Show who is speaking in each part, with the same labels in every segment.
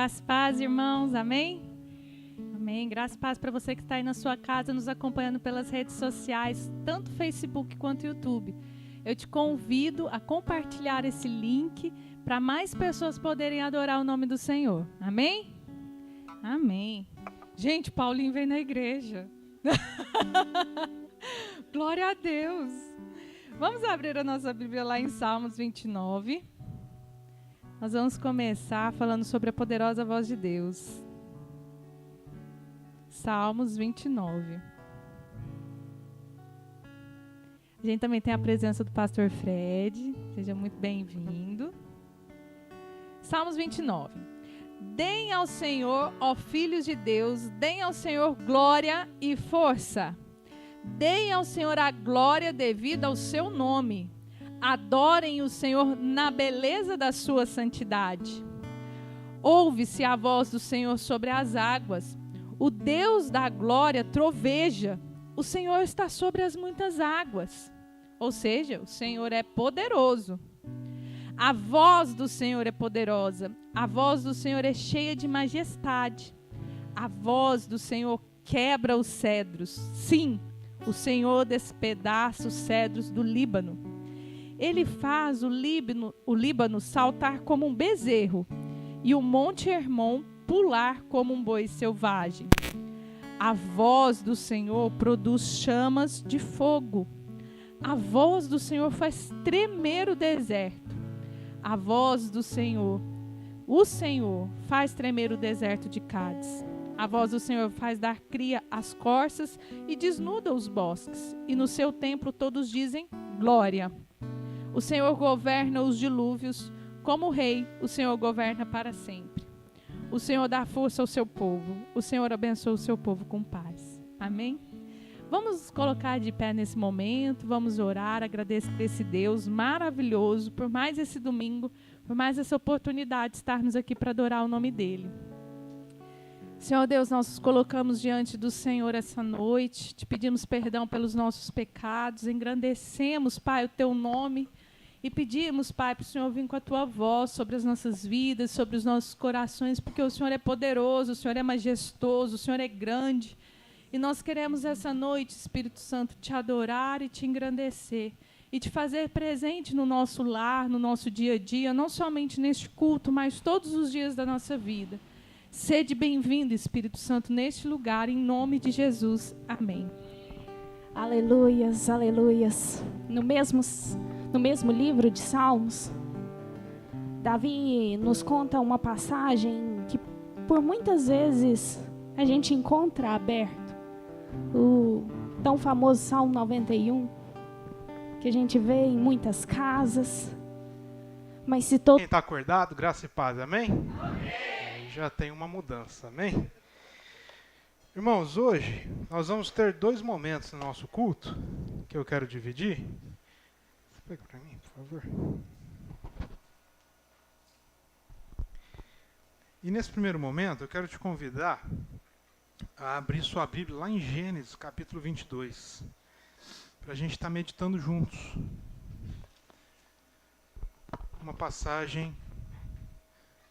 Speaker 1: Graça e paz, irmãos, amém? Amém, graça e paz para você que está aí na sua casa, nos acompanhando pelas redes sociais, tanto Facebook quanto YouTube. Eu te convido a compartilhar esse link para mais pessoas poderem adorar o nome do Senhor, amém? Amém. Gente, Paulinho vem na igreja. Glória a Deus. Vamos abrir a nossa Bíblia lá em Salmos 29. Nós vamos começar falando sobre a poderosa voz de Deus. Salmos 29. A gente também tem a presença do pastor Fred. Seja muito bem-vindo. Salmos 29. Deem ao Senhor, ó filhos de Deus, deem ao Senhor glória e força. Deem ao Senhor a glória devida ao seu nome. Adorem o Senhor na beleza da sua santidade. Ouve-se a voz do Senhor sobre as águas. O Deus da glória troveja. O Senhor está sobre as muitas águas. Ou seja, o Senhor é poderoso. A voz do Senhor é poderosa. A voz do Senhor é cheia de majestade. A voz do Senhor quebra os cedros. Sim, o Senhor despedaça os cedros do Líbano. Ele faz o Líbano saltar como um bezerro e o Monte Hermon pular como um boi selvagem. A voz do Senhor produz chamas de fogo. A voz do Senhor faz tremer o deserto. A voz do Senhor, o Senhor, faz tremer o deserto de Cádiz. A voz do Senhor faz dar cria às corças e desnuda os bosques. E no seu templo todos dizem glória. O Senhor governa os dilúvios. Como rei, o Senhor governa para sempre. O Senhor dá força ao seu povo. O Senhor abençoa o seu povo com paz. Amém? Vamos colocar de pé nesse momento, vamos orar, agradecer esse Deus maravilhoso por mais esse domingo, por mais essa oportunidade de estarmos aqui para adorar o nome dEle. Senhor Deus, nós nos colocamos diante do Senhor essa noite, te pedimos perdão pelos nossos pecados, engrandecemos, Pai, o Teu nome e pedimos, Pai, para o Senhor vir com a Tua voz sobre as nossas vidas, sobre os nossos corações, porque o Senhor é poderoso, o Senhor é majestoso, o Senhor é grande. E nós queremos essa noite, Espírito Santo, te adorar e te engrandecer. E te fazer presente no nosso lar, no nosso dia a dia, não somente neste culto, mas todos os dias da nossa vida. Sede bem-vindo, Espírito Santo, neste lugar, em nome de Jesus. Amém.
Speaker 2: Aleluias, aleluias. No mesmo livro de Salmos, Davi nos conta uma passagem que por muitas vezes a gente encontra aberto. O tão famoso Salmo 91, que a gente vê em muitas casas. Mas se todo...
Speaker 3: Quem está acordado, graça e paz, amém? Amém. Já tem uma mudança, amém? Irmãos, hoje nós vamos ter dois momentos no nosso culto que eu quero dividir. Você pega para mim, por favor. E nesse primeiro momento eu quero te convidar a abrir sua Bíblia lá em Gênesis, capítulo 22, para a gente estar meditando juntos. Uma passagem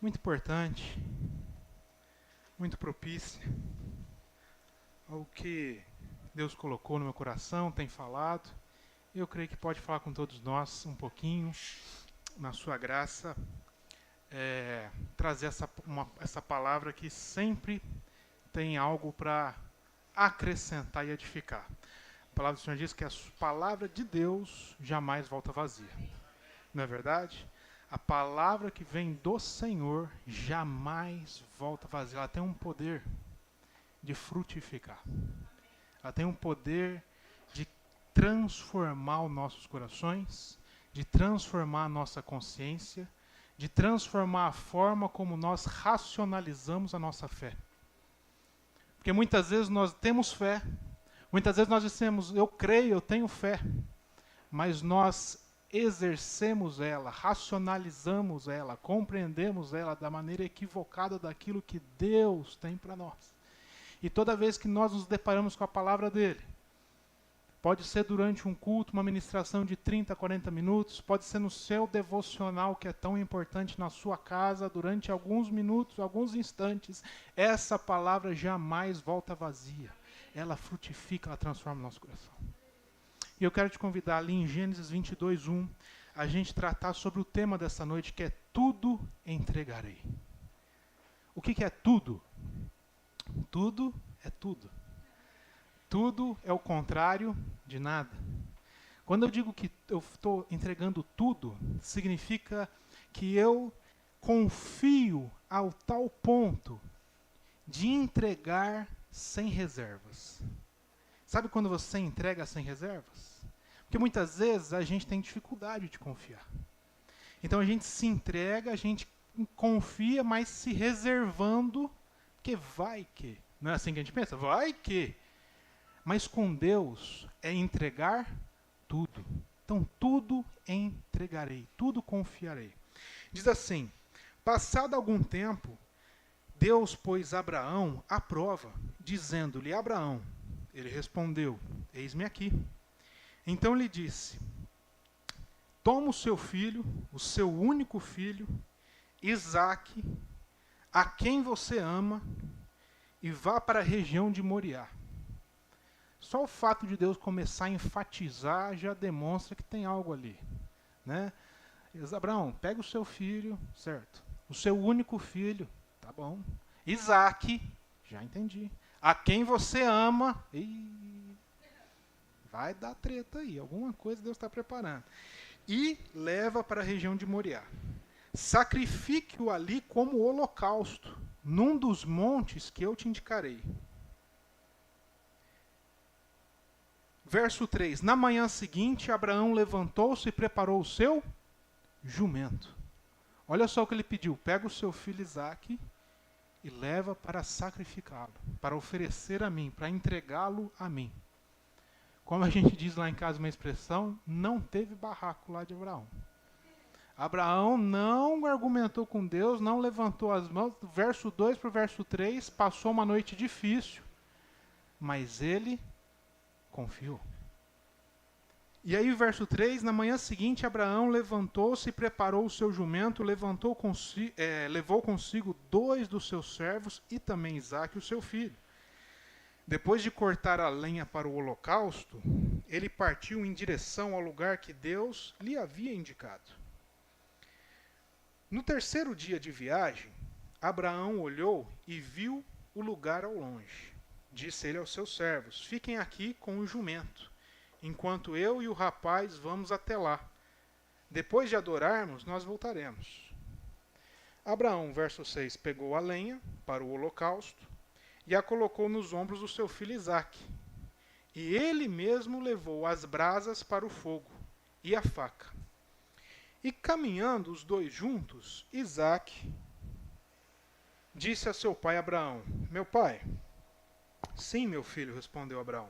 Speaker 3: muito importante, muito propícia ao que Deus colocou no meu coração, tem falado. Eu creio que pode falar com todos nós um pouquinho, na sua graça, trazer essa palavra que sempre tem algo para acrescentar e edificar. A palavra do Senhor diz que a palavra de Deus jamais volta vazia. Não é verdade? A palavra que vem do Senhor jamais volta vazia. Ela tem um poder de frutificar. Ela tem um poder de transformar os nossos corações, de transformar a nossa consciência, de transformar a forma como nós racionalizamos a nossa fé. Porque muitas vezes nós temos fé, muitas vezes nós dizemos, eu creio, eu tenho fé, mas nós exercemos ela, racionalizamos ela, compreendemos ela da maneira equivocada daquilo que Deus tem para nós. E toda vez que nós nos deparamos com a palavra dele, Pode ser durante um culto, uma ministração de 30, 40 minutos, pode ser no seu devocional, que é tão importante na sua casa, durante alguns minutos, alguns instantes. Essa palavra jamais volta vazia. Ela frutifica, ela transforma o nosso coração. E eu quero te convidar ali em Gênesis 22:1, a gente tratar sobre o tema dessa noite, que é tudo entregarei. O que é tudo? Tudo é tudo. Tudo é o contrário de nada. Quando eu digo que eu estou entregando tudo, significa que eu confio ao tal ponto de entregar sem reservas. Sabe quando você entrega sem reservas? Porque muitas vezes a gente tem dificuldade de confiar. Então a gente se entrega, a gente confia, mas se reservando, porque vai que. Não é assim que a gente pensa? Vai que. Mas com Deus é entregar tudo. Então tudo entregarei, tudo confiarei. Diz assim, passado algum tempo, Deus pôs Abraão à prova, dizendo-lhe, Abraão, ele respondeu, eis-me aqui. Então lhe disse, toma o seu filho, o seu único filho, Isaque, a quem você ama, e vá para a região de Moriá. Só o fato de Deus começar a enfatizar já demonstra que tem algo ali, né? Abraão, pega o seu filho, certo? O seu único filho, tá bom. Isaque, já entendi. A quem você ama, vai dar treta aí, alguma coisa Deus está preparando. E leva para a região de Moriá. Sacrifique-o ali como holocausto, num dos montes que eu te indicarei. Verso 3. Na manhã seguinte, Abraão levantou-se e preparou o seu jumento. Olha só o que ele pediu. Pega o seu filho Isaque e leva para sacrificá-lo, para oferecer a mim, para entregá-lo a mim. Como a gente diz lá em casa uma expressão, não teve barraco lá de Abraão. Abraão não argumentou com Deus, não levantou as mãos. Do verso 2 para o verso 3, passou uma noite difícil, mas ele confiou. E aí, verso 3, na manhã seguinte, Abraão levantou-se e preparou o seu jumento, levou consigo 2 dos seus servos e também Isaque, o seu filho. Depois de cortar a lenha para o holocausto, ele partiu em direção ao lugar que Deus lhe havia indicado. No terceiro dia de viagem, Abraão olhou e viu o lugar ao longe. Disse ele aos seus servos, fiquem aqui com o jumento, enquanto eu e o rapaz vamos até lá. Depois de adorarmos, nós voltaremos. Abraão, verso 6, pegou a lenha para o holocausto e a colocou nos ombros do seu filho Isaque. E ele mesmo levou as brasas para o fogo e a faca. E caminhando os dois juntos, Isaque disse a seu pai Abraão, meu pai. Sim, meu filho, respondeu Abraão.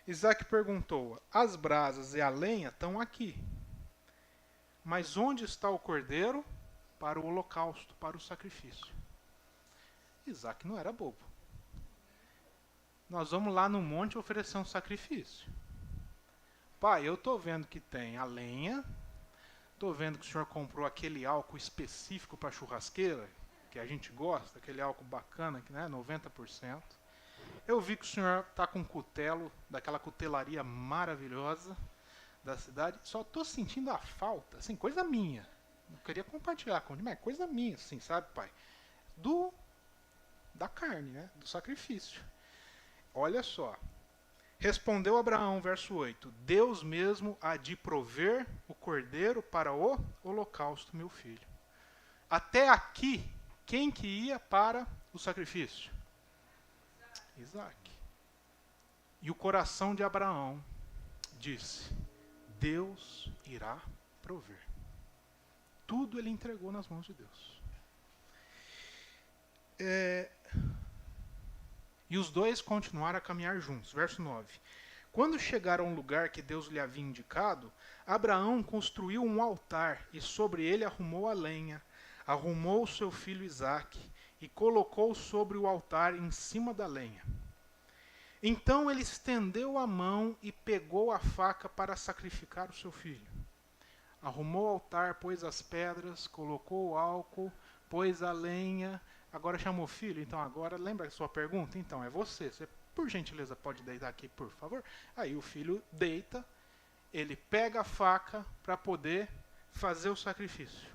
Speaker 3: Isaque perguntou, as brasas e a lenha estão aqui. Mas onde está o cordeiro para o holocausto, para o sacrifício? Isaque não era bobo. Nós vamos lá no monte oferecer um sacrifício. Pai, eu estou vendo que tem a lenha, estou vendo que o senhor comprou aquele álcool específico para churrasqueira, que a gente gosta, aquele álcool bacana, que, né, 90%. Eu vi que o senhor está com um cutelo, daquela cutelaria maravilhosa da cidade. Só estou sentindo a falta, assim, coisa minha. Não queria compartilhar com ele, mas coisa minha, assim, sabe, pai? Da carne, né? Do sacrifício. Olha só. Respondeu Abraão, verso 8. Deus mesmo há de prover o cordeiro para o holocausto, meu filho. Até aqui, quem que ia para o sacrifício? Isaque. E o coração de Abraão disse, Deus irá prover. Tudo ele entregou nas mãos de Deus. E os dois continuaram a caminhar juntos. Verso 9. Quando chegaram ao lugar que Deus lhe havia indicado, Abraão construiu um altar e sobre ele arrumou a lenha, arrumou o seu filho Isaque, e colocou sobre o altar em cima da lenha. Então ele estendeu a mão e pegou a faca para sacrificar o seu filho. Arrumou o altar, pôs as pedras, colocou o álcool, pôs a lenha. Agora chamou o filho? Então agora, lembra a sua pergunta? Então é você. Você, por gentileza, pode deitar aqui, por favor? Aí o filho deita, ele pega a faca para poder fazer o sacrifício.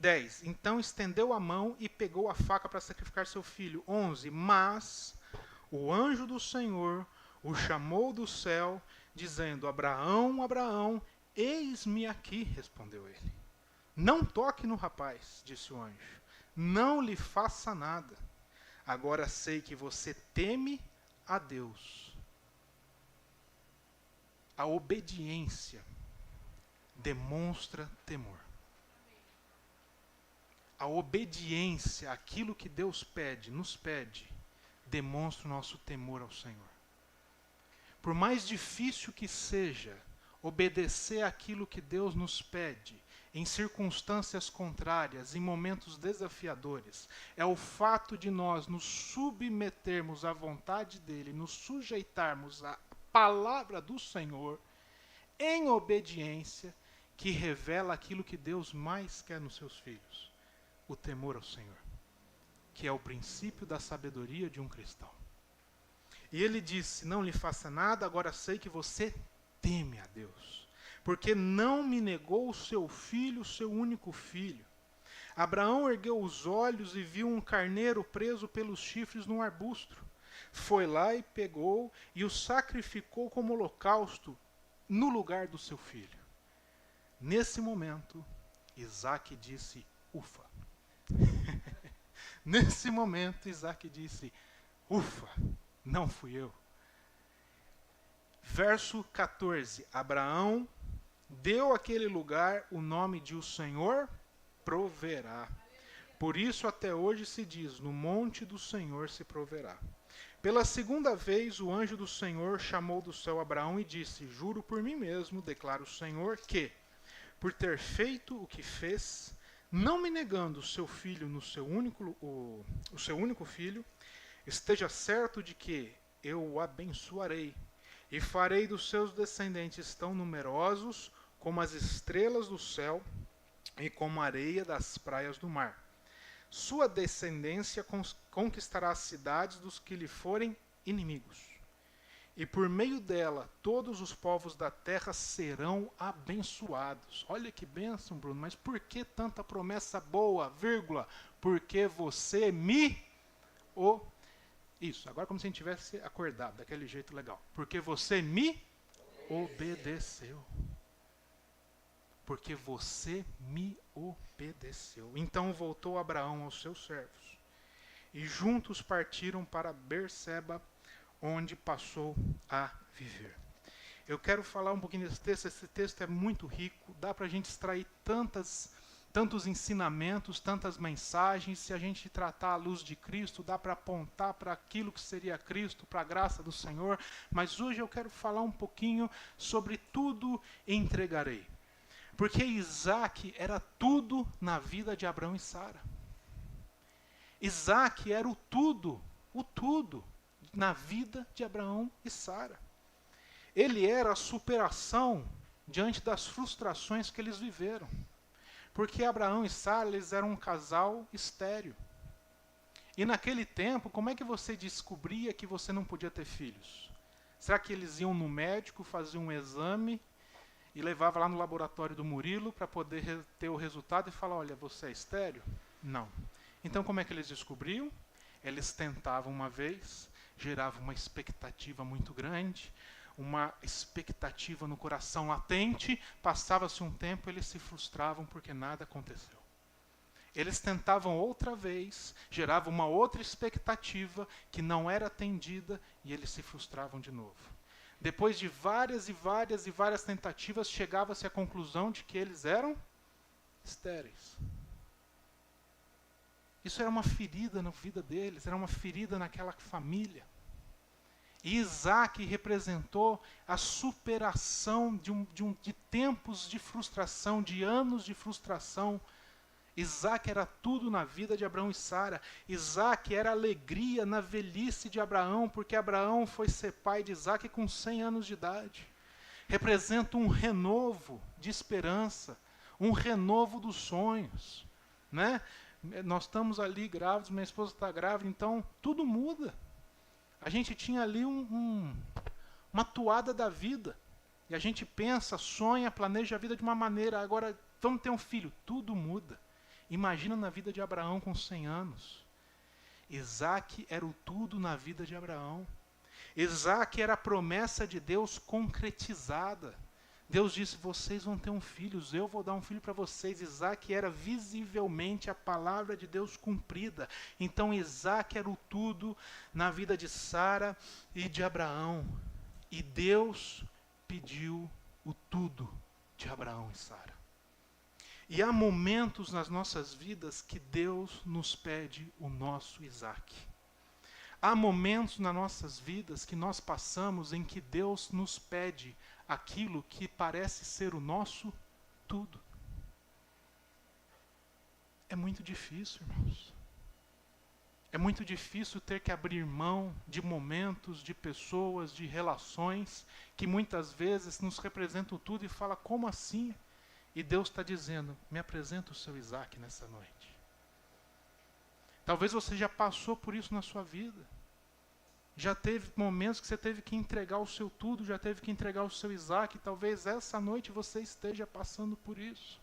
Speaker 3: 10. Então estendeu a mão e pegou a faca para sacrificar seu filho. 11. Mas o anjo do Senhor o chamou do céu, dizendo: Abraão, Abraão, eis-me aqui, respondeu ele. Não toque no rapaz, disse o anjo. Não lhe faça nada. Agora sei que você teme a Deus. A obediência demonstra temor. A obediência àquilo que Deus pede, nos pede, demonstra o nosso temor ao Senhor. Por mais difícil que seja obedecer àquilo que Deus nos pede, em circunstâncias contrárias, em momentos desafiadores, é o fato de nós nos submetermos à vontade dEle, nos sujeitarmos à palavra do Senhor, em obediência, que revela aquilo que Deus mais quer nos seus filhos: o temor ao Senhor, que é o princípio da sabedoria de um cristão. E ele disse: não lhe faça nada, agora sei que você teme a Deus, porque não me negou o seu filho, o seu único filho. Abraão ergueu os olhos e viu um carneiro preso pelos chifres num arbusto. Foi lá e pegou e o sacrificou como holocausto no lugar do seu filho. Nesse momento, Isaac disse: ufa. Nesse momento, Isaac disse: ufa, não fui eu. Verso 14. Abraão deu àquele lugar o nome de: o Senhor proverá. Por isso até hoje se diz: no monte do Senhor se proverá. Pela segunda vez o anjo do Senhor chamou do céu Abraão e disse: juro por mim mesmo, declara o Senhor, que, por ter feito o que fez, não me negando o seu filho, o seu único filho, esteja certo de que eu o abençoarei e farei dos seus descendentes tão numerosos como as estrelas do céu e como a areia das praias do mar. Sua descendência conquistará as cidades dos que lhe forem inimigos. E por meio dela, todos os povos da terra serão abençoados. Olha que bênção, Bruno, mas por que tanta promessa boa, vírgula? Porque você me... Isso, agora como se a gente tivesse acordado, daquele jeito legal. Porque você me obedeceu. Porque você me obedeceu. Então voltou Abraão aos seus servos. E juntos partiram para Berseba, onde passou a viver. Eu quero falar um pouquinho desse texto. Esse texto é muito rico. Dá para a gente extrair tantos ensinamentos, tantas mensagens. Se a gente tratar à luz de Cristo, dá para apontar para aquilo que seria Cristo, para a graça do Senhor. Mas hoje eu quero falar um pouquinho sobre tudo entregarei. Porque Isaac era tudo na vida de Abraão e Sara. Isaac era o tudo na vida de Abraão e Sara. Ele era a superação diante das frustrações que eles viveram. Porque Abraão e Sara, eles eram um casal estéril. E naquele tempo, como é que você descobria que você não podia ter filhos? Será que eles iam no médico, faziam um exame e levavam lá no laboratório do Murilo para poder ter o resultado e falar: olha, você é estéril? Não. Então como é que eles descobriam? Eles tentavam uma vez, gerava uma expectativa muito grande, uma expectativa no coração latente, passava-se um tempo, eles se frustravam porque nada aconteceu. Eles tentavam outra vez, gerava uma outra expectativa que não era atendida e eles se frustravam de novo. Depois de várias tentativas, chegava-se à conclusão de que eles eram estéreis. Isso era uma ferida na vida deles, era uma ferida naquela família. E Isaac representou a superação de tempos de frustração, de anos de frustração Isaac era tudo na vida de Abraão e Sara. Isaac era alegria na velhice de Abraão, porque Abraão foi ser pai de Isaac com 100 anos de idade. Representa um renovo de esperança, um renovo dos sonhos, né? Nós estamos ali grávidos, minha esposa está grávida, então tudo muda. A gente tinha ali uma toada da vida. E a gente pensa, sonha, planeja a vida de uma maneira, agora vamos ter um filho. Tudo muda. Imagina na vida de Abraão com 100 anos. Isaac era o tudo na vida de Abraão. Isaac era a promessa de Deus concretizada. Deus disse, vocês vão ter um filho, eu vou dar um filho para vocês. Isaac era visivelmente a palavra de Deus cumprida. Então Isaac era o tudo na vida de Sara e de Abraão. E Deus pediu o tudo de Abraão e Sara. E há momentos nas nossas vidas que Deus nos pede o nosso Isaac. Há momentos nas nossas vidas que nós passamos em que Deus nos pede aquilo que parece ser o nosso tudo. É muito difícil, irmãos. É muito difícil ter que abrir mão de momentos, de pessoas, de relações que muitas vezes nos representam tudo e fala, como assim? E Deus está dizendo, me apresenta o seu Isaac nessa noite. Talvez você já passou por isso na sua vida. Já teve momentos que você teve que entregar o seu tudo, já teve que entregar o seu Isaac. Talvez essa noite você esteja passando por isso.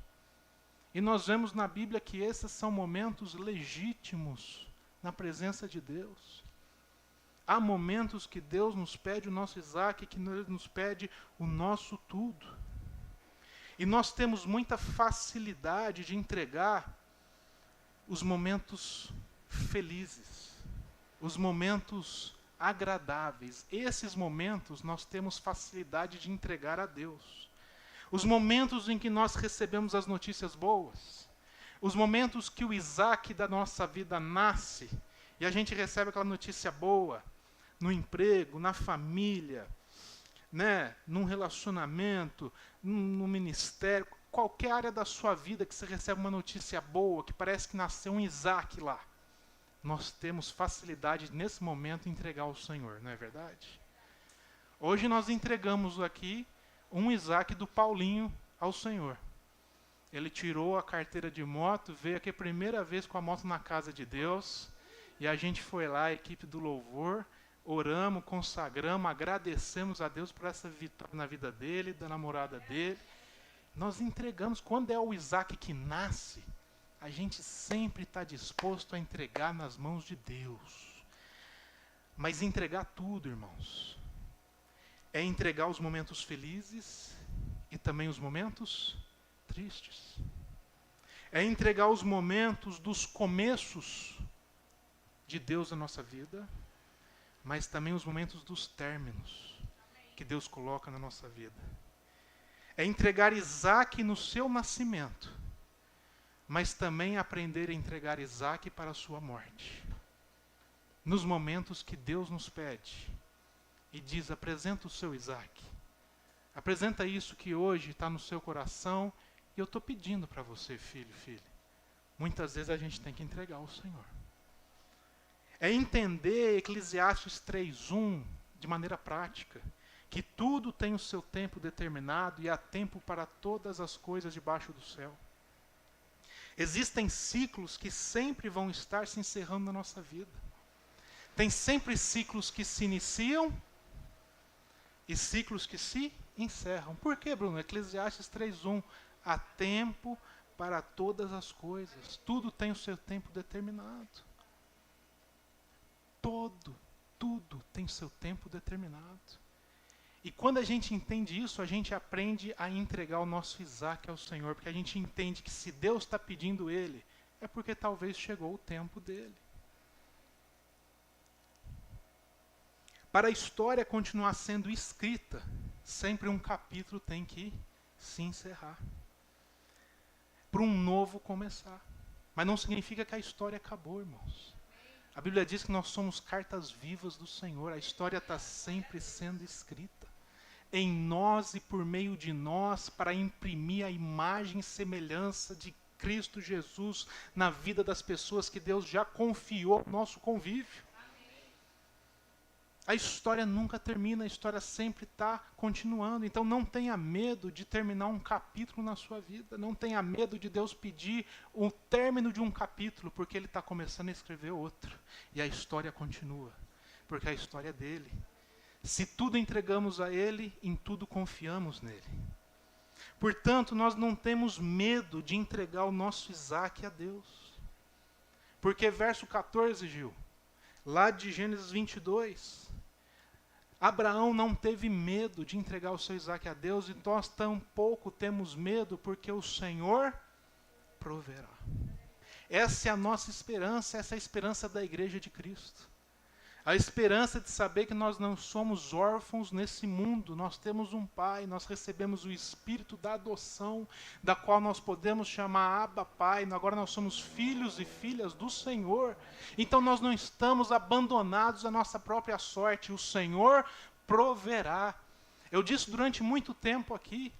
Speaker 3: E nós vemos na Bíblia que esses são momentos legítimos na presença de Deus. Há momentos que Deus nos pede o nosso Isaac, que Ele nos pede o nosso tudo. E nós temos muita facilidade de entregar os momentos felizes, os momentos agradáveis. Esses momentos nós temos facilidade de entregar a Deus. Os momentos em que nós recebemos as notícias boas, os momentos que o Isaac da nossa vida nasce, e a gente recebe aquela notícia boa, no emprego, na família, né, num relacionamento, no ministério, qualquer área da sua vida que você recebe uma notícia boa, que parece que nasceu um Isaac lá, nós temos facilidade nesse momento em entregar ao Senhor, não é verdade? Hoje nós entregamos aqui um Isaac do Paulinho ao Senhor. Ele tirou a carteira de moto, veio aqui a primeira vez com a moto na casa de Deus, e a gente foi lá, a equipe do louvor, oramos, consagramos, agradecemos a Deus por essa vitória na vida dele, da namorada dele. Nós entregamos. Quando é o Isaac que nasce, a gente sempre está disposto a entregar nas mãos de Deus. Mas entregar tudo, irmãos, é entregar os momentos felizes e também os momentos tristes. É entregar os momentos dos começos de Deus na nossa vida, mas também os momentos dos términos que Deus coloca na nossa vida. É entregar Isaac no seu nascimento, mas também aprender a entregar Isaac para a sua morte. Nos momentos que Deus nos pede e diz, apresenta o seu Isaac. Apresenta isso que hoje está no seu coração e eu estou pedindo para você, filho, filha. Muitas vezes a gente tem que entregar ao Senhor. É entender Eclesiastes 3:1 de maneira prática, que tudo tem o seu tempo determinado e há tempo para todas as coisas debaixo do céu. Existem ciclos que sempre vão estar se encerrando na nossa vida. Tem sempre ciclos que se iniciam e ciclos que se encerram. Por quê, Bruno? Eclesiastes 3:1, há tempo para todas as coisas. Tudo tem o seu tempo determinado. Tudo tem seu tempo determinado. E quando a gente entende isso, a gente aprende a entregar o nosso Isaac ao Senhor, porque a gente entende que se Deus está pedindo ele, é porque talvez chegou o tempo dele. Para a história continuar sendo escrita, sempre um capítulo tem que se encerrar. Para um novo começar. Mas não significa que a história acabou, irmãos. A Bíblia diz que nós somos cartas vivas do Senhor. A história está sempre sendo escrita. Em nós e por meio de nós, para imprimir a imagem e semelhança de Cristo Jesus na vida das pessoas que Deus já confiou ao nosso convívio. A história nunca termina, a história sempre está continuando. Então não tenha medo de terminar um capítulo na sua vida. Não tenha medo de Deus pedir o término de um capítulo, porque Ele está começando a escrever outro. E a história continua, porque a história é dele. Se tudo entregamos a Ele, em tudo confiamos nele. Portanto, nós não temos medo de entregar o nosso Isaac a Deus. Porque verso 14, Gil, lá de Gênesis 22... Abraão não teve medo de entregar o seu Isaac a Deus, e nós tampouco temos medo, porque o Senhor proverá. Essa é a nossa esperança, essa é a esperança da igreja de Cristo. A esperança de saber que nós não somos órfãos nesse mundo, nós temos um Pai, nós recebemos o Espírito da adoção, da qual nós podemos chamar Abba Pai, agora nós somos filhos e filhas do Senhor. Então nós não estamos abandonados à nossa própria sorte, o Senhor proverá. Eu disse durante muito tempo aqui,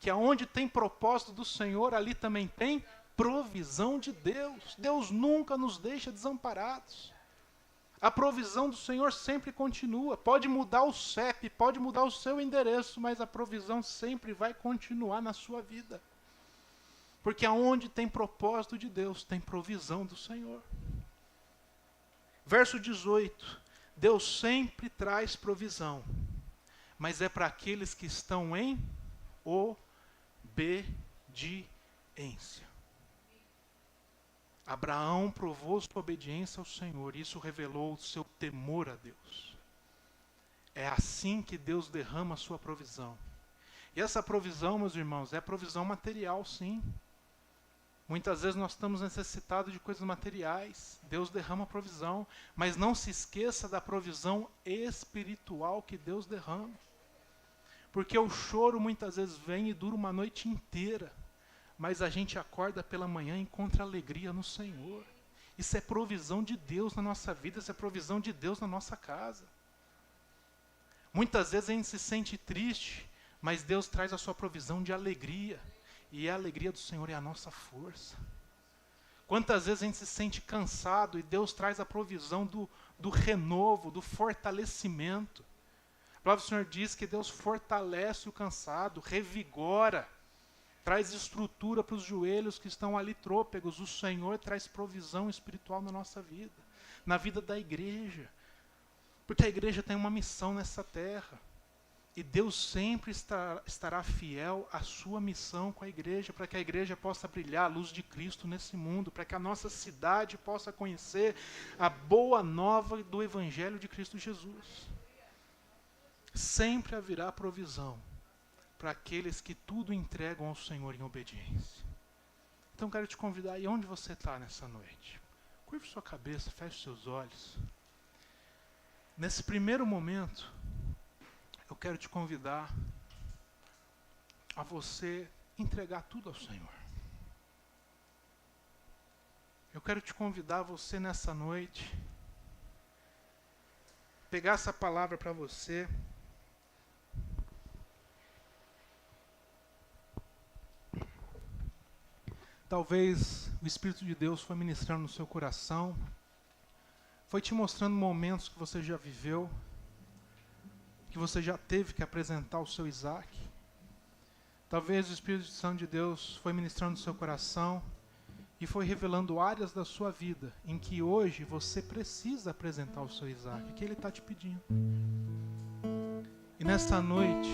Speaker 3: que aonde tem propósito do Senhor, ali também tem provisão de Deus. Deus nunca nos deixa desamparados. A provisão do Senhor sempre continua. Pode mudar o CEP, pode mudar o seu endereço, mas a provisão sempre vai continuar na sua vida. Porque aonde tem propósito de Deus, tem provisão do Senhor. Verso 18. Deus sempre traz provisão, mas é para aqueles que estão em obediência. Abraão provou sua obediência ao Senhor, e isso revelou o seu temor a Deus. É assim que Deus derrama a sua provisão. E essa provisão, meus irmãos, é provisão material, sim. Muitas vezes nós estamos necessitados de coisas materiais. Deus derrama a provisão, mas não se esqueça da provisão espiritual que Deus derrama. Porque o choro muitas vezes vem e dura uma noite inteira. Mas a gente acorda pela manhã e encontra alegria no Senhor. Isso é provisão de Deus na nossa vida, isso é provisão de Deus na nossa casa. Muitas vezes a gente se sente triste, mas Deus traz a sua provisão de alegria. E a alegria do Senhor é a nossa força. Quantas vezes a gente se sente cansado e Deus traz a provisão do renovo, do fortalecimento. A palavra do Senhor diz que Deus fortalece o cansado, revigora, traz estrutura para os joelhos que estão ali trôpegos. O Senhor traz provisão espiritual na nossa vida, na vida da igreja. Porque a igreja tem uma missão nessa terra. E Deus sempre estará fiel à sua missão com a igreja, para que a igreja possa brilhar a luz de Cristo nesse mundo, para que a nossa cidade possa conhecer a boa nova do Evangelho de Cristo Jesus. Sempre haverá provisão para aqueles que tudo entregam ao Senhor em obediência. Então quero te convidar, e onde você está nessa noite? Curve sua cabeça, feche seus olhos. Nesse primeiro momento, eu quero te convidar a você entregar tudo ao Senhor. Eu quero te convidar a você nessa noite, pegar essa palavra para você, talvez o Espírito de Deus foi ministrando no seu coração, foi te mostrando momentos que você já viveu, que você já teve que apresentar o seu Isaac. Talvez o Espírito Santo de Deus foi ministrando no seu coração e foi revelando áreas da sua vida em que hoje você precisa apresentar o seu Isaac, que Ele está te pedindo. E nesta noite,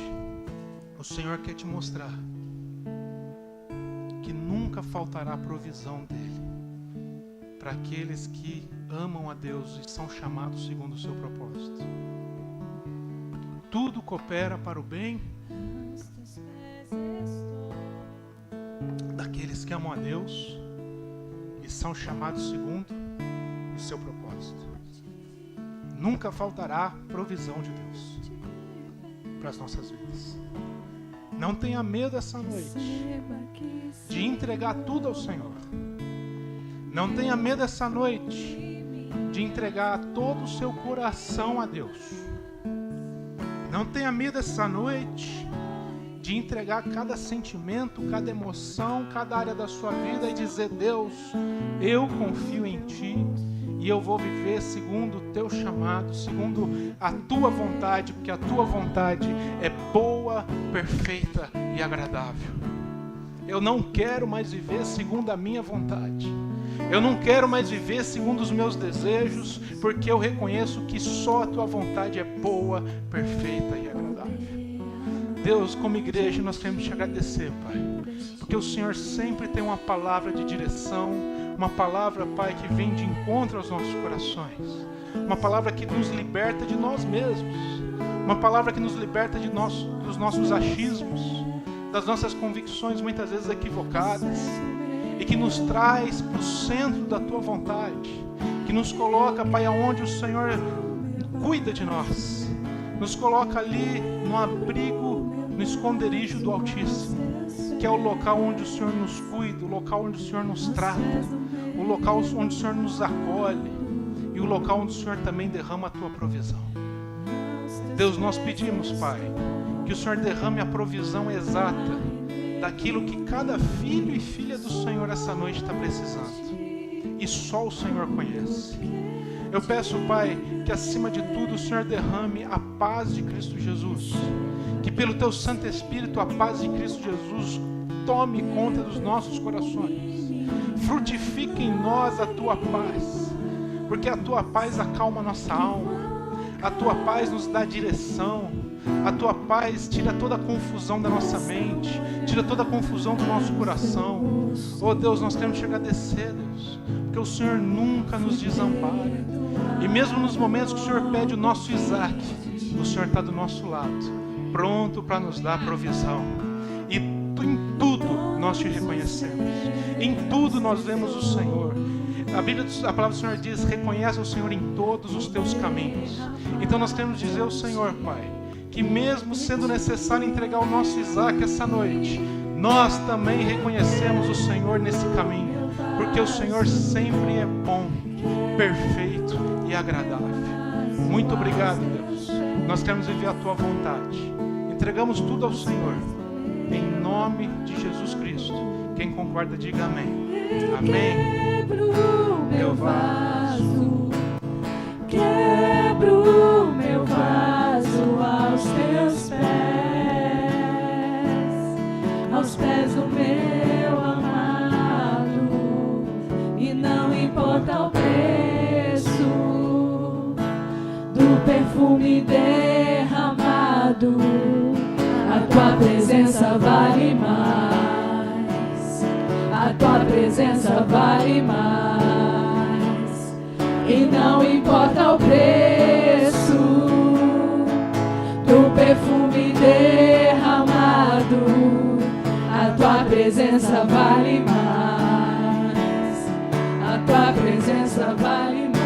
Speaker 3: o Senhor quer te mostrar que nunca faltará a provisão dEle para aqueles que amam a Deus e são chamados segundo o seu propósito. Tudo coopera para o bem daqueles que amam a Deus e são chamados segundo o seu propósito. Nunca faltará provisão de Deus para as nossas vidas. Não tenha medo essa noite de entregar tudo ao Senhor. Não tenha medo essa noite de entregar todo o seu coração a Deus. Não tenha medo essa noite de entregar cada sentimento, cada emoção, cada área da sua vida e dizer: Deus, eu confio em Ti e eu vou viver segundo o Teu chamado, segundo a Tua vontade, porque a Tua vontade é boa, perfeita e agradável. Eu não quero mais viver segundo a minha vontade. Eu não quero mais viver segundo os meus desejos, porque eu reconheço que só a Tua vontade é boa, perfeita e agradável. Deus, como igreja, nós queremos Te agradecer, Pai, porque o Senhor sempre tem uma palavra de direção, uma palavra, Pai, que vem de encontro aos nossos corações, uma palavra que nos liberta de nós mesmos, uma palavra que nos liberta dos nossos achismos, das nossas convicções muitas vezes equivocadas, e que nos traz para o centro da Tua vontade, que nos coloca, Pai, aonde o Senhor cuida de nós, nos coloca ali no abrigo, no esconderijo do Altíssimo, que é o local onde o Senhor nos cuida, o local onde o Senhor nos trata, o local onde o Senhor nos acolhe e o local onde o Senhor também derrama a Tua provisão. Deus, nós pedimos, Pai, que o Senhor derrame a provisão exata daquilo que cada filho e filha do Senhor essa noite está precisando, e só o Senhor conhece. Eu peço, Pai, que acima de tudo o Senhor derrame a paz de Cristo Jesus, que pelo Teu Santo Espírito a paz de Cristo Jesus tome conta dos nossos corações, frutifique em nós a Tua paz, porque a Tua paz acalma a nossa alma, a Tua paz nos dá direção, a Tua paz tira toda a confusão da nossa mente, tira toda a confusão do nosso coração. Oh Deus, nós queremos Te agradecer, Deus, porque o Senhor nunca nos desampara, e mesmo nos momentos que o Senhor pede o nosso Isaac, o Senhor está do nosso lado, pronto para nos dar provisão. E em tudo nós Te reconhecemos, em tudo nós vemos o Senhor. A palavra do Senhor diz: reconhece o Senhor em todos os teus caminhos. Então nós queremos dizer ao Senhor, Pai, que mesmo sendo necessário entregar o nosso Isaac essa noite, nós também reconhecemos o Senhor nesse caminho, porque o Senhor sempre é bom, perfeito e agradável. Muito obrigado, Deus. Nós queremos viver a Tua vontade. Entregamos tudo ao Senhor, em nome de Jesus Cristo. Quem concorda, diga amém. Amém.
Speaker 2: Quebro meu vaso, quebro meu vaso aos Teus pés do meu amado, e não importa o preço do perfume derramado, a Tua presença vale mais, a Tua presença vale mais, e não importa o preço do perfume derramado, a Tua presença vale mais, a Tua presença vale mais.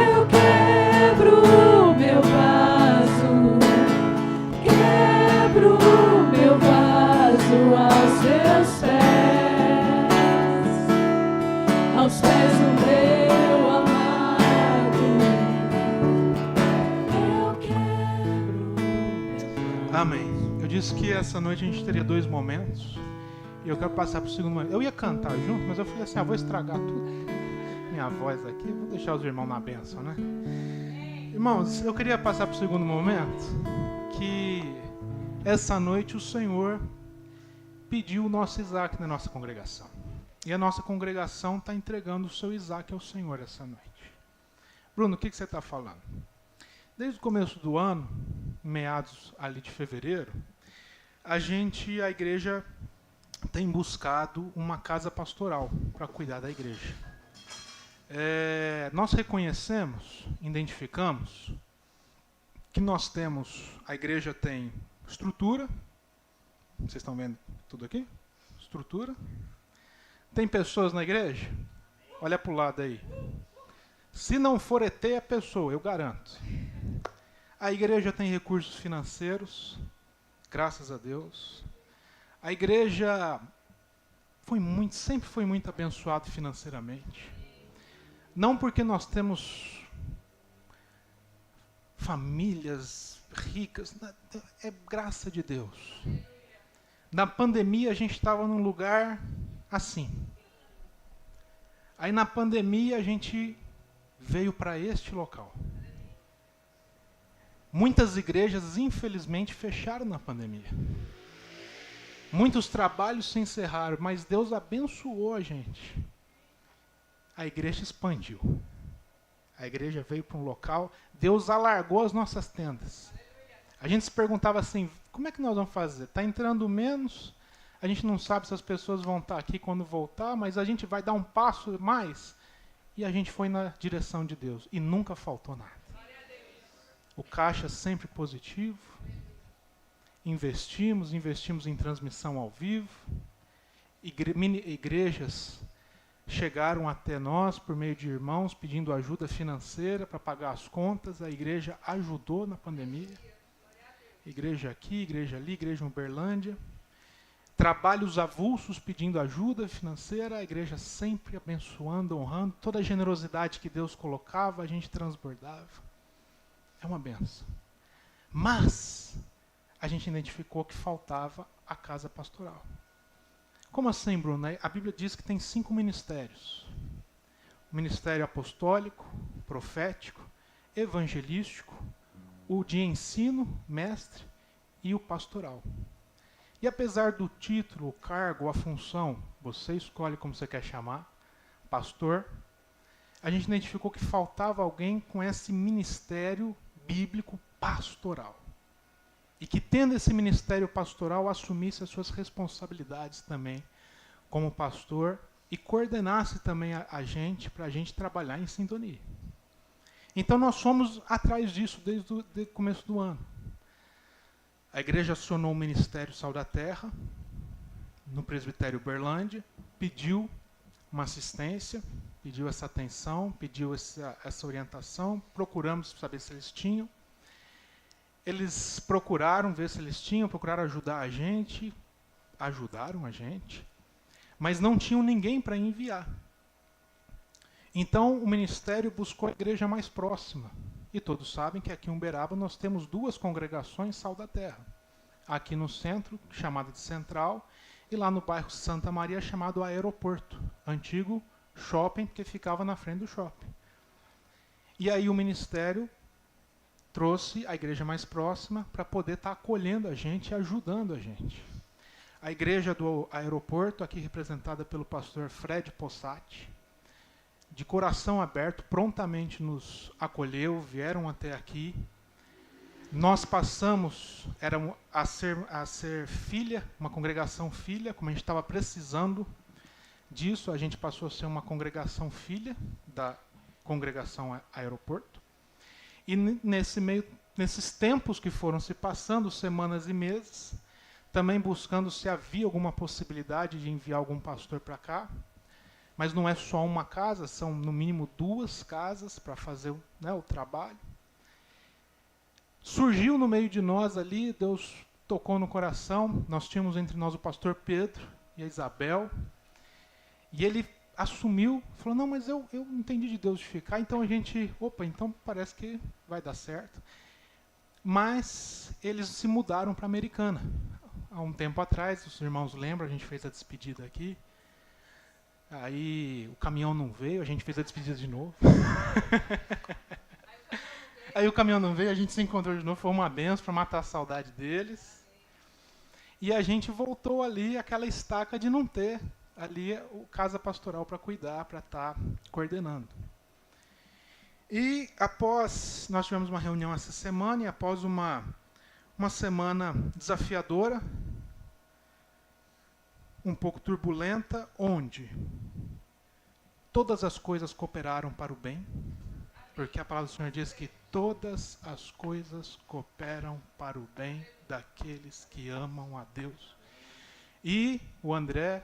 Speaker 2: Eu quebro meu vaso, quebro meu vaso aos Teus pés do meu amado. Eu quebro.
Speaker 3: Amém. Eu disse que essa noite a gente teria 2 momentos, e eu quero passar para o segundo momento. Eu ia cantar junto, mas eu falei assim: vou estragar tudo, minha voz aqui, vou deixar os irmãos na bênção, né? Irmãos, eu queria passar para o segundo momento, que essa noite o Senhor pediu o nosso Isaac na nossa congregação. E a nossa congregação está entregando o seu Isaac ao Senhor essa noite. Bruno, o que você está falando? Desde o começo do ano, meados ali de fevereiro, a igreja tem buscado uma casa pastoral para cuidar da igreja. Nós reconhecemos, identificamos, que a igreja tem estrutura. Vocês estão vendo tudo aqui? Estrutura. Tem pessoas na igreja? Olha para o lado aí. Se não for ET, é pessoa, eu garanto. A igreja tem recursos financeiros, graças a Deus. A igreja sempre foi muito abençoada financeiramente. Não porque nós temos famílias ricas. É graça de Deus. Na pandemia a gente estava num lugar assim. Aí na pandemia a gente veio para este local. Muitas igrejas, infelizmente, fecharam na pandemia. Muitos trabalhos se encerraram, mas Deus abençoou a gente. A igreja expandiu. A igreja veio para um local, Deus alargou as nossas tendas. A gente se perguntava assim, como é que nós vamos fazer? Está entrando menos, a gente não sabe se as pessoas vão estar aqui quando voltar, mas a gente vai dar um passo mais. E a gente foi na direção de Deus. E nunca faltou nada. O caixa sempre positivo. Investimos em transmissão ao vivo. Igrejas chegaram até nós por meio de irmãos pedindo ajuda financeira para pagar as contas. A igreja ajudou na pandemia. Igreja aqui, igreja ali, igreja em Uberlândia. Trabalhos avulsos pedindo ajuda financeira, a igreja sempre abençoando, honrando. Toda a generosidade que Deus colocava, a gente transbordava. É uma benção. Mas a gente identificou que faltava a casa pastoral. Como assim, Bruno? A Bíblia diz que tem 5 ministérios. O ministério apostólico, profético, evangelístico, o de ensino, mestre, e o pastoral. E apesar do título, o cargo, a função, você escolhe como você quer chamar, pastor, a gente identificou que faltava alguém com esse ministério bíblico pastoral. E que tendo esse ministério pastoral, assumisse as suas responsabilidades também como pastor e coordenasse também a gente, para a gente trabalhar em sintonia. Então nós fomos atrás disso desde o começo do ano. A igreja acionou o Ministério Sal da Terra, no presbitério Uberlândia, pediu uma assistência, pediu essa atenção, pediu essa orientação, procuramos saber se eles tinham. Eles procuraram ver se eles tinham, procuraram ajudar a gente, ajudaram a gente, mas não tinham ninguém para enviar. Então o ministério buscou a igreja mais próxima. E todos sabem que aqui em Uberaba nós temos 2 congregações Sal da Terra. Aqui no centro, chamada de Central, e lá no bairro Santa Maria, chamado Aeroporto. Antigo shopping, porque ficava na frente do shopping. E aí o ministério trouxe a igreja mais próxima para poder estar acolhendo a gente e ajudando a gente. A igreja do Aeroporto, aqui representada pelo pastor Fred Possati, de coração aberto, prontamente nos acolheu, vieram até aqui. Nós passamos a ser filha, uma congregação filha, como a gente estava precisando disso, a gente passou a ser uma congregação filha da congregação Aeroporto. E nesses tempos que foram se passando, semanas e meses, também buscando se havia alguma possibilidade de enviar algum pastor para cá. Mas não é só uma casa, são no mínimo 2 casas para fazer o trabalho. Surgiu no meio de nós ali, Deus tocou no coração. Nós tínhamos entre nós o pastor Pedro e a Isabel. E ele assumiu, falou, não, mas eu entendi de Deus de ficar, então a gente, então parece que vai dar certo. Mas eles se mudaram para Americana. Há um tempo atrás, os irmãos lembram, a gente fez a despedida aqui. Aí o caminhão não veio, a gente fez a despedida de novo. Aí o caminhão não veio, a gente se encontrou de novo, foi uma benção para matar a saudade deles. E a gente voltou ali, aquela estaca de não ter ali o casa pastoral para cuidar, para estar coordenando. E nós tivemos uma reunião essa semana, e após uma semana desafiadora, um pouco turbulenta, onde todas as coisas cooperaram para o bem, porque a palavra do Senhor diz que todas as coisas cooperam para o bem daqueles que amam a Deus. E o André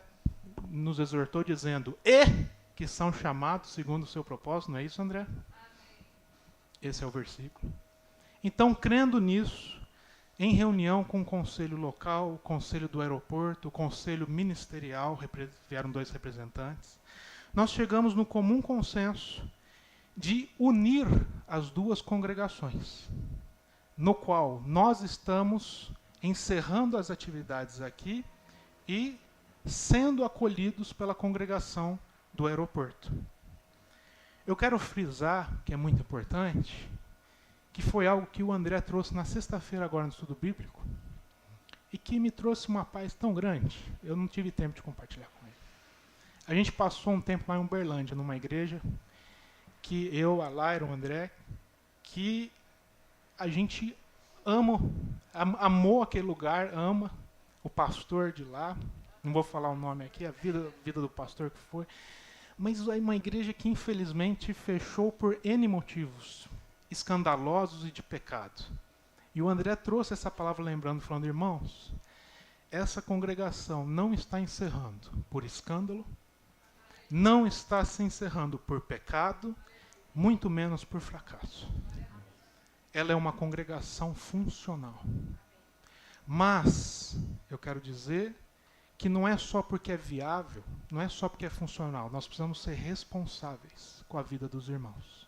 Speaker 3: nos exortou dizendo, que são chamados segundo o seu propósito, não é isso, André? Esse é o versículo. Então, crendo nisso, em reunião com o conselho local, o conselho do aeroporto, o conselho ministerial, vieram 2 representantes, nós chegamos no comum consenso de unir as duas congregações, no qual nós estamos encerrando as atividades aqui e sendo acolhidos pela congregação do aeroporto. Eu quero frisar, que é muito importante, que foi algo que o André trouxe na sexta-feira agora no estudo bíblico e que me trouxe uma paz tão grande, eu não tive tempo de compartilhar com ele. A gente passou um tempo lá em Uberlândia, numa igreja, que eu, a Laira, o André, que a gente amou aquele lugar, ama o pastor de lá, não vou falar o nome aqui, a vida do pastor que foi, mas é uma igreja que infelizmente fechou por N motivos escandalosos e de pecado. E o André trouxe essa palavra lembrando, falando, irmãos, essa congregação não está encerrando por escândalo, não está se encerrando por pecado, muito menos por fracasso. Ela é uma congregação funcional. Mas, eu quero dizer que não é só porque é viável, não é só porque é funcional, nós precisamos ser responsáveis com a vida dos irmãos.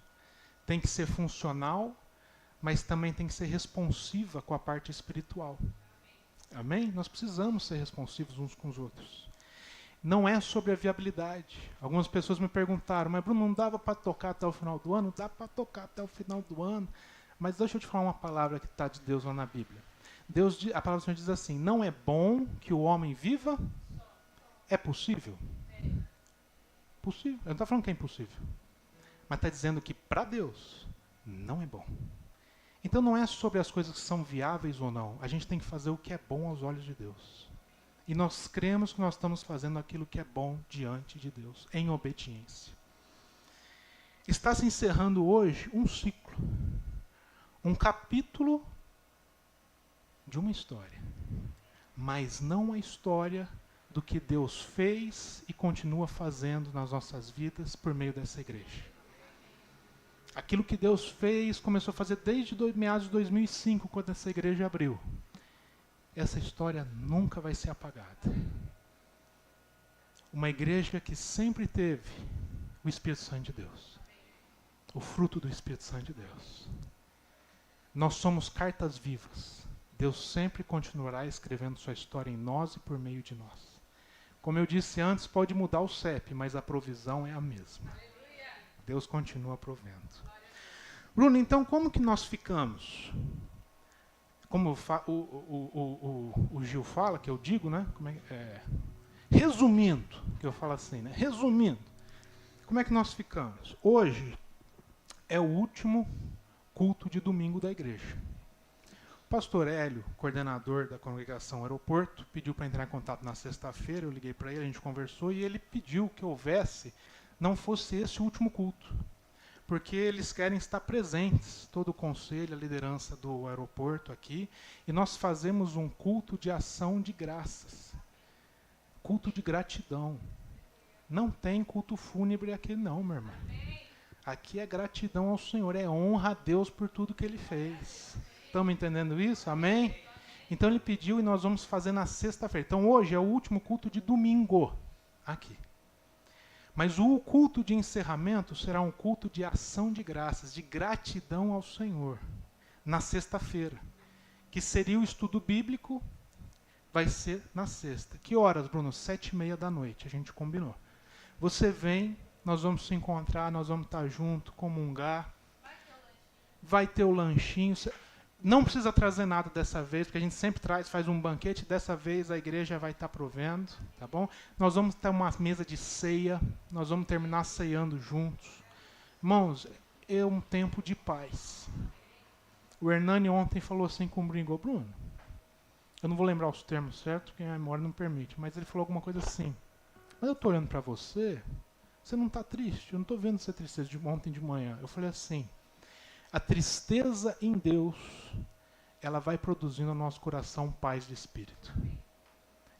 Speaker 3: Tem que ser funcional, mas também tem que ser responsiva com a parte espiritual. Amém? Nós precisamos ser responsivos uns com os outros. Não é sobre a viabilidade. Algumas pessoas me perguntaram, mas Bruno, não dava para tocar até o final do ano? Dá para tocar até o final do ano. Mas deixa eu te falar uma palavra que está de Deus lá na Bíblia. A palavra do Senhor diz assim, não é bom que o homem viva? É possível? Possível. Eu não estou falando que é impossível. Mas está dizendo que para Deus não é bom. Então não é sobre as coisas que são viáveis ou não. A gente tem que fazer o que é bom aos olhos de Deus. E nós cremos que nós estamos fazendo aquilo que é bom diante de Deus, em obediência. Está se encerrando hoje um ciclo, um capítulo de uma história, mas não a história do que Deus fez e continua fazendo nas nossas vidas por meio dessa igreja. Aquilo que Deus fez, começou a fazer desde meados de 2005, quando essa igreja abriu. Essa história nunca vai ser apagada. Uma igreja que sempre teve o Espírito Santo de Deus. O fruto do Espírito Santo de Deus. Nós somos cartas vivas. Deus sempre continuará escrevendo sua história em nós e por meio de nós. Como eu disse antes, pode mudar o CEP, mas a provisão é a mesma. Deus continua provendo. Bruno, então como que nós ficamos? Como o Gil fala, que eu digo, né? Resumindo, que eu falo assim, né? Resumindo, como é que nós ficamos? Hoje é o último culto de domingo da igreja. O pastor Hélio, coordenador da congregação Aeroporto, pediu para entrar em contato na sexta-feira, eu liguei para ele, a gente conversou, e ele pediu que houvesse, não fosse esse o último culto, porque eles querem estar presentes, todo o conselho, a liderança do aeroporto aqui, e nós fazemos um culto de ação de graças, culto de gratidão. Não tem culto fúnebre aqui não, meu irmão. Aqui é gratidão ao Senhor, é honra a Deus por tudo que Ele fez. Estamos entendendo isso? Amém? Então ele pediu e nós vamos fazer na sexta-feira. Então hoje é o último culto de domingo, aqui. Mas o culto de encerramento será um culto de ação de graças, de gratidão ao Senhor, na sexta-feira. Que seria o estudo bíblico, vai ser na sexta. Que horas, Bruno? 7h30 da noite, a gente combinou. Você vem, nós vamos se encontrar, nós vamos estar juntos, comungar. Vai ter o lanchinho. Não precisa trazer nada dessa vez, porque a gente sempre faz um banquete, dessa vez a igreja vai estar provendo, tá bom? Nós vamos ter uma mesa de ceia, nós vamos terminar ceando juntos. Irmãos, é um tempo de paz. O Hernani ontem falou assim com o Bringo, Bruno, eu não vou lembrar os termos certos, porque a memória não permite, mas ele falou alguma coisa assim, mas eu estou olhando para você, você não está triste, eu não estou vendo você tristeza de ontem de manhã. Eu falei assim, a tristeza em Deus, ela vai produzindo no nosso coração paz de espírito.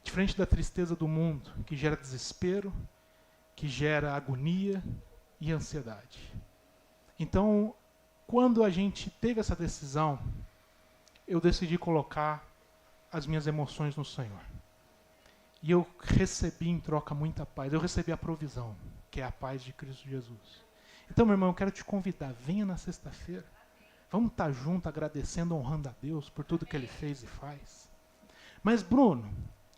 Speaker 3: Diferente da tristeza do mundo, que gera desespero, que gera agonia e ansiedade. Então, quando a gente teve essa decisão, eu decidi colocar as minhas emoções no Senhor. E eu recebi em troca muita paz. Eu recebi a provisão, que é a paz de Cristo Jesus. Então, meu irmão, eu quero te convidar, venha na sexta-feira. Vamos estar juntos agradecendo, honrando a Deus por tudo que Ele fez e faz. Mas, Bruno,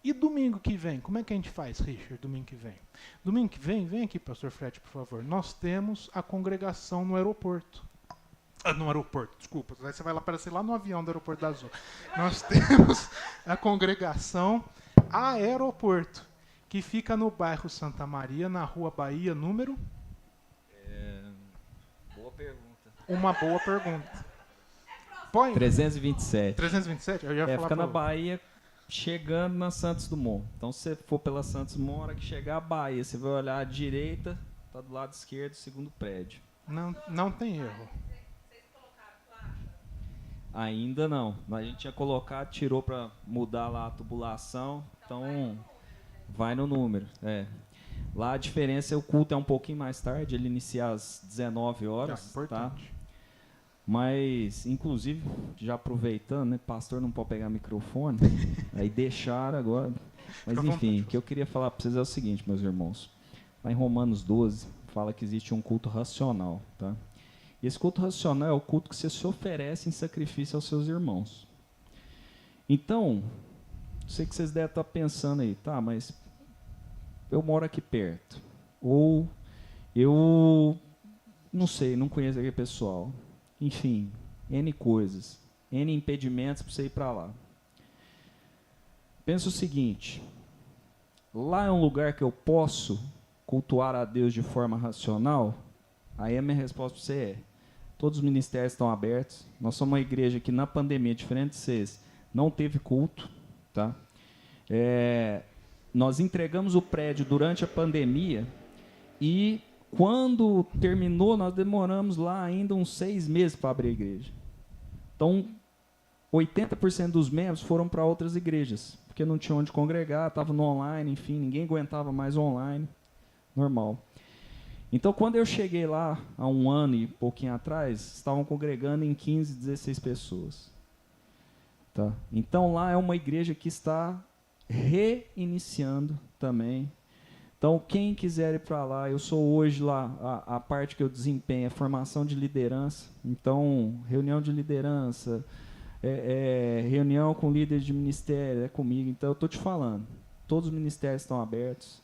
Speaker 3: e domingo que vem? Como é que a gente faz, Richard, domingo que vem? Domingo que vem aqui, pastor Fred, por favor. Nós temos a congregação no aeroporto. No aeroporto, desculpa. Aí você vai lá aparecer lá no avião do aeroporto da Azul. Nós temos a congregação Aeroporto, que fica no bairro Santa Maria, na Rua Bahia, número...
Speaker 4: Boa pergunta.
Speaker 3: Uma boa pergunta. Põe.
Speaker 4: 327.
Speaker 3: 327? Eu ia falar
Speaker 4: Fica na Bahia, chegando na Santos Dumont. Então, se você for pela Santos Dumont, na hora que chegar a Bahia, você vai olhar à direita, tá do lado esquerdo, segundo prédio.
Speaker 3: Não tem erro.
Speaker 4: Ainda não. A gente tinha colocado, tirou para mudar lá a tubulação, então vai no número. Lá a diferença é o culto é um pouquinho mais tarde, ele inicia às 19 horas, tá? Mas, inclusive, já aproveitando, né, pastor não pode pegar microfone, aí deixaram agora. Mas enfim, o que eu queria falar para vocês é o seguinte, meus irmãos. Lá em Romanos 12, fala que existe um culto racional, tá? E esse culto racional é o culto que você se oferece em sacrifício aos seus irmãos. Então, sei que vocês devem estar pensando aí, tá, mas eu moro aqui perto. Ou eu não sei, não conheço aquele pessoal. Enfim, N coisas, N impedimentos para você ir para lá. Pensa o seguinte, lá é um lugar que eu posso cultuar a Deus de forma racional? Aí a minha resposta para você é, todos os ministérios estão abertos, nós somos uma igreja que na pandemia, diferente de vocês, não teve culto, tá? Nós entregamos o prédio durante a pandemia e quando terminou, nós demoramos lá ainda uns 6 meses para abrir a igreja. Então, 80% dos membros foram para outras igrejas, porque não tinha onde congregar, estava no online, enfim, ninguém aguentava mais online, normal. Então, quando eu cheguei lá, há 1 ano e pouquinho atrás, estavam congregando em 15, 16 pessoas. Tá? Então, lá é uma igreja que está reiniciando também. Então, quem quiser ir para lá, eu sou hoje lá, a parte que eu desempenho é formação de liderança. Então, reunião de liderança, reunião com líderes de ministério, é comigo. Então, eu estou te falando, todos os ministérios estão abertos.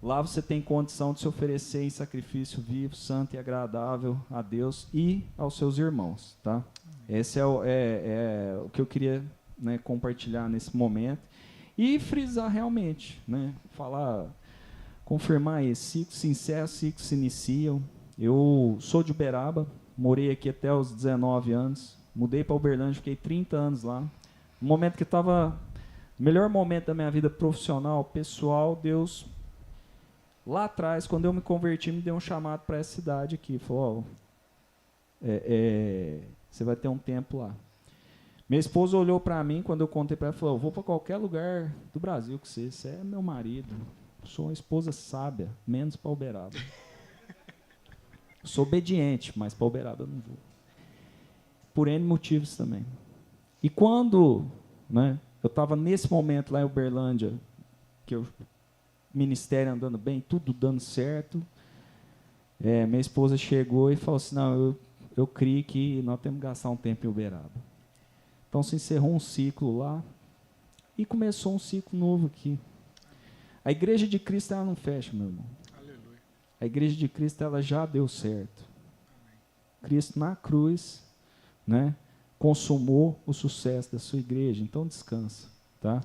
Speaker 4: Lá você tem condição de se oferecer em sacrifício vivo, santo e agradável a Deus e aos seus irmãos. Tá? Esse é o que eu queria, né, compartilhar nesse momento. E frisar realmente, né, confirmar esse ciclo se encerra, ciclos se iniciam. Eu sou de Uberaba, morei aqui até os 19 anos, mudei para Uberlândia, fiquei 30 anos lá. No momento que estava, o melhor momento da minha vida profissional, pessoal, Deus, lá atrás, quando eu me converti, me deu um chamado para essa cidade aqui. Falou, você vai ter um tempo lá. Minha esposa olhou para mim, quando eu contei para ela, falou, eu vou para qualquer lugar do Brasil que você é meu marido. Sou uma esposa sábia, menos para Uberaba. Sou obediente, mas para Uberaba eu não vou. Por N motivos também. E quando, né, eu estava nesse momento lá em Uberlândia, que o ministério andando bem, tudo dando certo, minha esposa chegou e falou assim, não, eu creio que nós temos que gastar um tempo em Uberaba. Então se encerrou um ciclo lá e começou um ciclo novo aqui. A igreja de Cristo, ela não fecha, meu irmão.
Speaker 3: Aleluia.
Speaker 4: A igreja de Cristo, ela já deu certo. Cristo na cruz, né, consumou o sucesso da sua igreja. Então descansa, tá?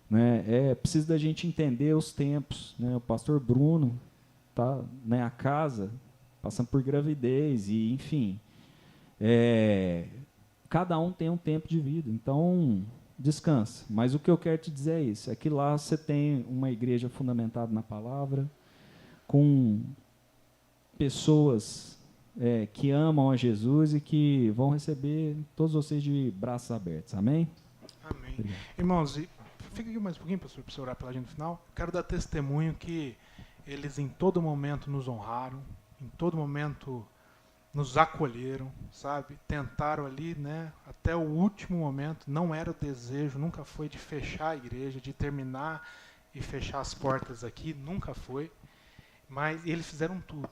Speaker 4: Né, precisa da gente entender os tempos, né? O pastor Bruno tá, né, a casa passando por gravidez e, enfim, cada um tem um tempo de vida. Então descansa. Mas o que eu quero te dizer é isso, é que lá você tem uma igreja fundamentada na palavra, com pessoas que amam a Jesus e que vão receber todos vocês de braços abertos. Amém?
Speaker 3: Amém.
Speaker 4: Obrigado.
Speaker 3: Irmãos, fica aqui mais um pouquinho, pastor, para você orar pela gente no final. Quero dar testemunho que eles em todo momento nos honraram, em todo momento nos acolheram, sabe? Tentaram ali, né, até o último momento. Não era o desejo, nunca foi de fechar a igreja, de terminar e fechar as portas aqui, nunca foi. Mas eles fizeram tudo,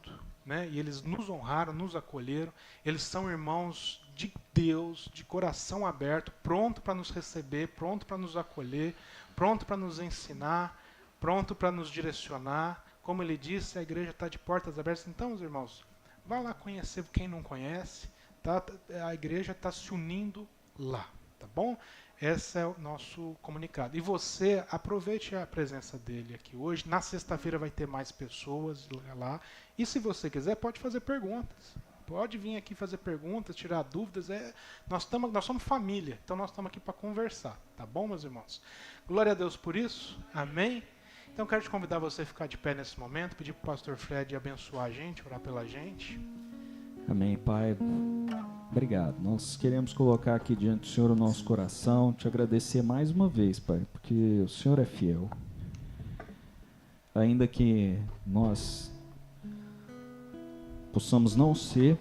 Speaker 3: né? E eles nos honraram, nos acolheram. Eles são irmãos de Deus, de coração aberto, pronto para nos receber, pronto para nos acolher, pronto para nos ensinar, pronto para nos direcionar. Como ele disse, a igreja está de portas abertas. Então, os irmãos, vá lá conhecer quem não conhece. Tá? A igreja está se unindo lá, tá bom? Esse é o nosso comunicado. E você, aproveite a presença dele aqui hoje. Na sexta-feira vai ter mais pessoas lá. E se você quiser, pode fazer perguntas. Pode vir aqui fazer perguntas, tirar dúvidas. Nós somos família, então nós estamos aqui para conversar. Tá bom, meus irmãos? Glória a Deus por isso. Amém? Então quero te convidar você a ficar de pé nesse momento, pedir para o pastor Fred abençoar a gente, orar pela gente.
Speaker 4: Amém, Pai. Obrigado. Nós queremos colocar aqui diante do Senhor o nosso coração, te agradecer mais uma vez, Pai, porque o Senhor é fiel. Ainda que nós possamos não ser,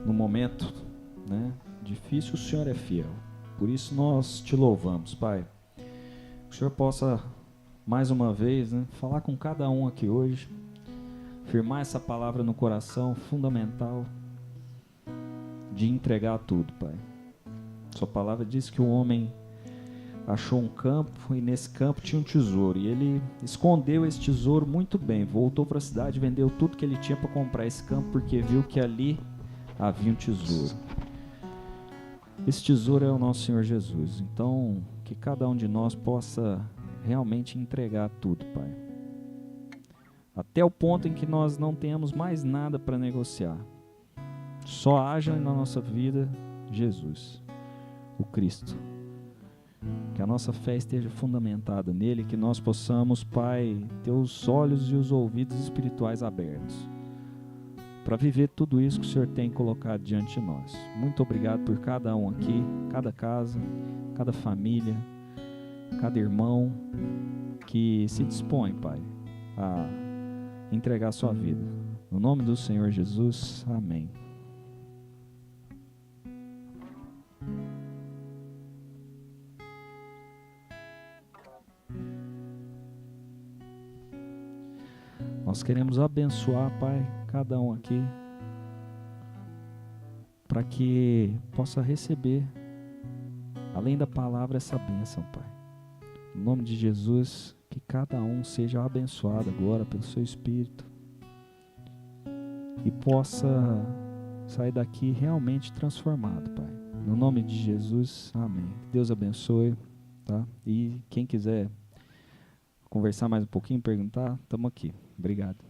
Speaker 4: no momento, né, difícil, o Senhor é fiel. Por isso nós te louvamos, Pai. Que o Senhor possa, mais uma vez, né, falar com cada um aqui hoje, firmar essa palavra no coração, fundamental, de entregar tudo, Pai. Sua palavra diz que o homem achou um campo e nesse campo tinha um tesouro. E ele escondeu esse tesouro muito bem. Voltou para a cidade, vendeu tudo que ele tinha para comprar esse campo porque viu que ali havia um tesouro. Esse tesouro é o nosso Senhor Jesus. Então, que cada um de nós possa realmente entregar tudo, Pai. Até o ponto em que nós não tenhamos mais nada para negociar. Só haja na nossa vida Jesus, o Cristo. Que a nossa fé esteja fundamentada nele, que nós possamos, Pai, ter os olhos e os ouvidos espirituais abertos para viver tudo isso que o Senhor tem colocado diante de nós. Muito obrigado por cada um aqui, cada casa, cada família, cada irmão que se dispõe, Pai, a entregar a sua vida. No nome do Senhor Jesus, amém. Nós queremos abençoar, Pai, cada um aqui, para que possa receber, além da palavra, essa bênção, Pai. Em nome de Jesus, que cada um seja abençoado agora pelo seu Espírito e possa sair daqui realmente transformado, Pai. No nome de Jesus, amém. Deus abençoe, tá? E quem quiser conversar mais um pouquinho, perguntar, estamos aqui. Obrigado.